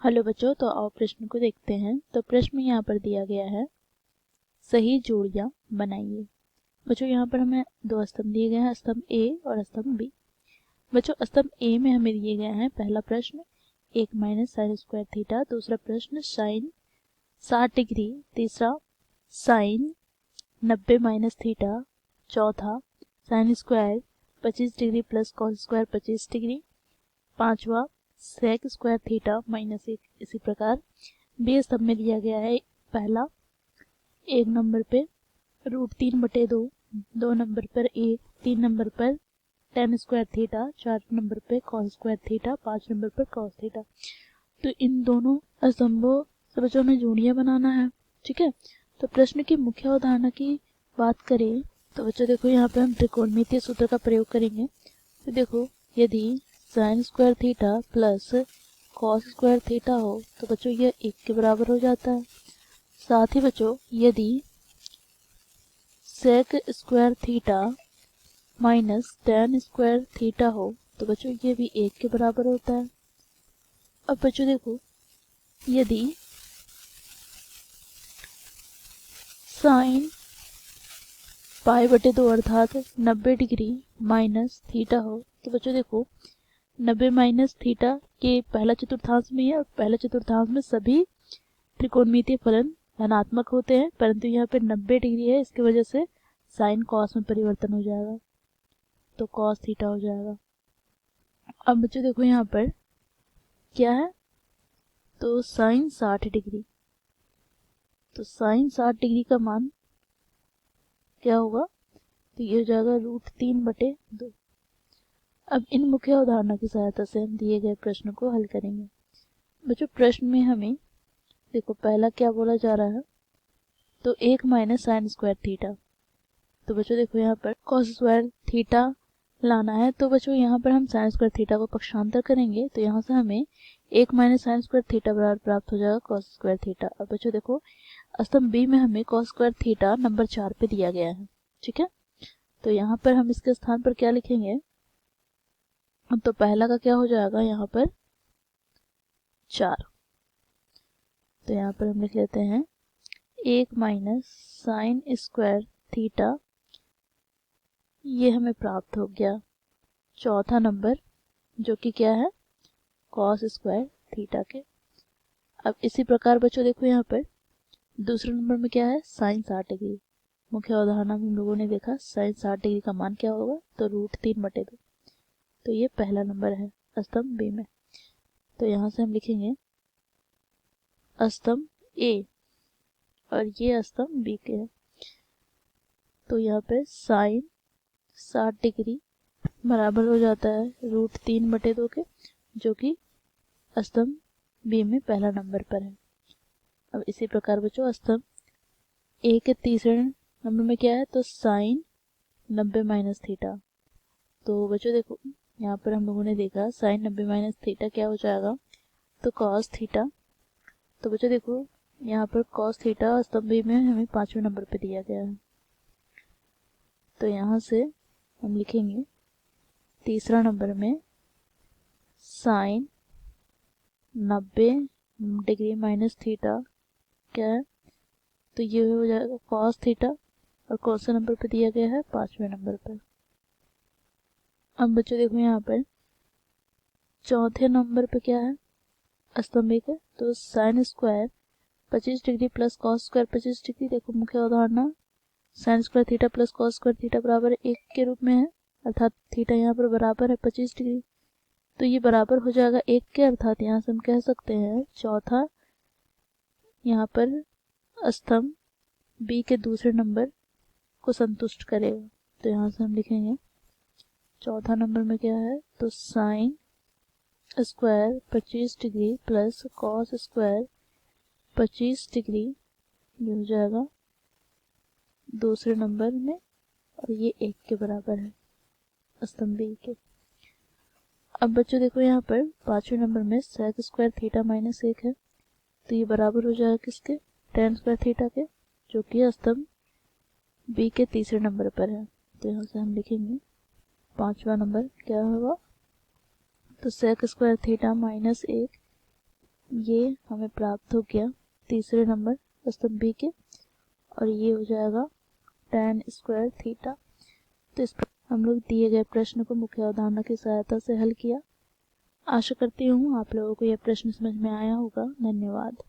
Hello बच्चों, तो आओ प्रश्न को देखते हैं। तो प्रश्न में यहाँ पर दिया गया है, सही जोड़ियाँ बनाइए। बच्चों यहाँ पर हमें दो स्तंभ दिए गए हैं, स्तंभ ए और स्तंभ बी। बच्चों स्तंभ ए में हमें दिए गए हैं पहला प्रश्न 1 माइनस साइन स्क्वायर थीटा, दूसरा प्रश्न साइन 60 डिग्री, तीसरा साइन 90 माइनस थीटा, चौथा sine square 25 degree plus cos square 25 degree, पांचवा सेक स्क्वायर थीटा माइनस 1। इसी प्रकार बी स्तंभ में दिया गया है पहला 1 नंबर पे √3/2, 2 नंबर पर 1, 3 नंबर पर tan स्क्वायर थीटा, 4 नंबर पे कॉस स्क्वायर थीटा, 5 नंबर पर कॉस थीटा। तो इन दोनों स्तंभों से बच्चों में जोड़ियां बनाना है। ठीक है, तो प्रश्न की मुख्य अवधारणा की बात करें तो बच्चों देखो यहाँ पे हम त्रिकोणमितीय सूत्र का प्रयोग करेंगे। तो देखो यदि sine square theta plus cos square theta हो तो बच्चों यह 1 के बराबर हो जाता है। साथ ही बच्चों यदि sec square theta minus tan square theta हो तो बच्चों ये भी 1 के बराबर होता है। अब बच्चों देखो यदि साइन π/2 अर्थात 90 डिग्री माइनस थीटा हो तो बच्चों देखो 90 माइनस थीटा के पहला चतुर्थांश में है और पहला चतुर्थांश में सभी त्रिकोणमितीय फलन धनात्मक होते हैं, परंतु यहाँ पे 90 डिग्री है, इसकी वजह से साइन कॉस में परिवर्तन हो जाएगा तो कॉस थीटा हो जाएगा। अब बच्चों देखो यहाँ पर क्या है, तो साइन 60 डिग्री, तो साइन 60 डिग्री का मान क्या होगा, तो ये हो जाएगा √3/2। अब इन मुख्य अवधारणा की सहायता से हम दिए गए प्रश्न को हल करेंगे। बच्चों प्रश्न में हमें देखो पहला क्या बोला जा रहा है, तो 1 माइनस साइन स्क्वायर थीटा। तो बच्चों देखो यहाँ पर कॉस स्क्वायर थीटा लाना है, तो बच्चों यहाँ पर हम साइन स्क्वायर थीटा को पक्षांतर करेंगे तो यहाँ से हमें 1 माइनस साइन स्क्वायर थीटा बराबर प्राप्त हो जाएगा कॉस स्क्वायर थीटा। अब बच्चों देखो स्तंभ बी में हमें कॉस स्क्वायर थीटा नंबर 4 पे दिया गया है। ठीक है, तो यहाँ पर हम इसके स्थान पर क्या लिखेंगे, तो पहला का क्या हो जाएगा यहाँ पर 4, तो यहाँ पर हम लिख लेते हैं 1 माइनस साइन स्क्वायर थीटा, ये हमें प्राप्त हो गया चौथा नंबर जो कि क्या है कॉस स्क्वायर थीटा के। अब इसी प्रकार बच्चों देखो यहाँ पर दूसरे नंबर में क्या है साइन 60 डिग्री। मुख्य अवधारणा में हम लोगों ने देखा साइन 60 डिग्री का मान क्या होगा, तो √3/2, तो ये पहला नंबर है स्तंभ बी में। तो यहाँ से हम लिखेंगे स्तंभ ए और ये स्तंभ बी के है। तो यहाँ पे साइन 60 डिग्री बराबर हो जाता है √3/2 के, जो कि स्तंभ बी में पहला नंबर पर है। अब इसी प्रकार बच्चों स्तंभ ए के तीसरे नंबर में क्या है, तो साइन 90 माइनस थीटा। तो बच्चों देखो यहाँ पर हम लोगों ने देखा साइन 90 माइनस थीटा क्या हो जाएगा, तो कॉस थीटा। तो बच्चों देखो यहाँ पर कॉस थीटा स्तंभ बी में हमें 5वें नंबर पे दिया गया है, तो यहाँ से हम लिखेंगे तीसरा नंबर में साइन 90 डिग्री माइनस थीटा क्या है, तो ये हो जाएगा कॉस थीटा और कौन सा नंबर पे दिया गया है 5वें नंबर पर। अब बच्चों देखो यहाँ पर चौथे नंबर पे क्या है स्तंभ एक है, तो sine square 25 degree plus cos square 25 degree. देखो मुख्य अवधारणा sine square theta plus cos square theta बराबर 1 के रूप में है, अर्थात थीटा यहाँ पर बराबर है 25 डिग्री, तो ये बराबर हो जाएगा 1 के, अर्थात यहाँ से हम कह सकते हैं चौथा यहाँ पर स्तंभ बी के दूसरे नंबर को संतुष्ट करेगा। तो यहाँ से हम लिखेंगे चौथा नंबर में क्या है, तो sine square 25 degree plus cos square 25 degree, ये हो जाएगा दूसरे नंबर में और ये 1 के बराबर है स्तंभ बी के। अब बच्चों देखो यहाँ पर 5वें नंबर में सेक स्क्वायर थीटा माइनस 1 है, तो ये बराबर हो जाएगा किसके, tan स्क्वायर थीटा के, जो कि स्तंभ बी के तीसरे नंबर पर है। तो यहाँ से हम लिखेंगे 5वां नंबर क्या होगा, तो सेक स्क्वायर थीटा माइनस 1 ये हमें प्राप्त हो गया तीसरे नंबर स्तंभ बी के, और ये हो जाएगा tan स्क्वायर थीटा। तो इस पर हम लोग दिए गए प्रश्न को मुख्य अवधारणा की सहायता से हल किया। आशा करती हूँ आप लोगों को यह प्रश्न समझ में आया होगा। धन्यवाद।